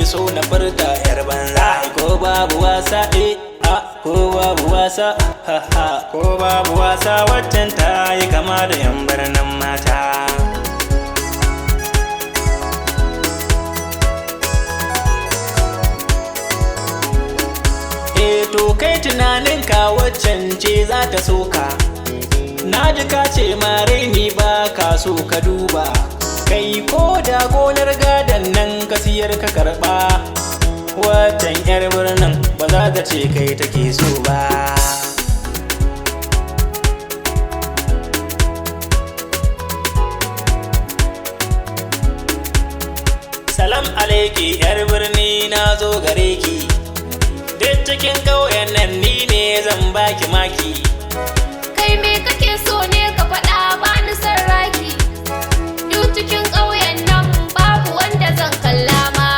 so na furta yar banza. Ko babu wasa ko babu wasa ko babu wasa waccan ta yi kama da yan birnin mata. To kai tunaninka waccan ce za ta soka, na ji ka ce mare ni ba ka so ka duba. Kai ko da gonar gadon nan ka siyar ka karɓa, waccan yar birnin ba za ta ce kai take so ba. Salam alaiki yar birni na zo gare ki, duk cikin ƙauyen nan ni ne zan baki maki. Kai me kake so ne ka faɗa bani son raki, duk cikin ƙauyen nan babu wanda zan kalla ma.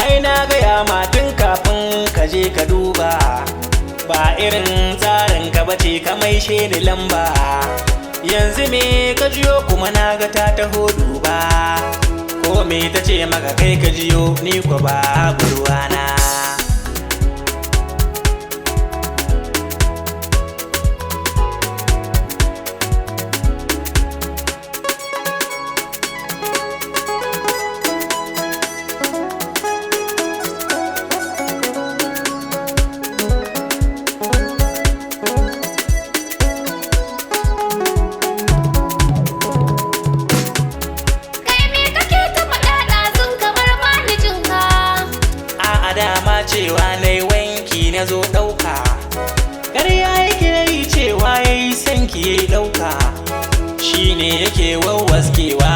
Ai na gaya ma tun kafin ka je ka duba, ba irin tsarin ka bace ka maishe ni lamba. Yanzu me ka jiyo kuma na ga ta taho duba, ko me ta ce maka kai ka jiyo ni ko babu ruwana. Dama cewa nai wanki na zo ɗauka, ƙarya yake yi cewa ya yi sanki ya yi ɗauka, shi ne yake wawwaskewa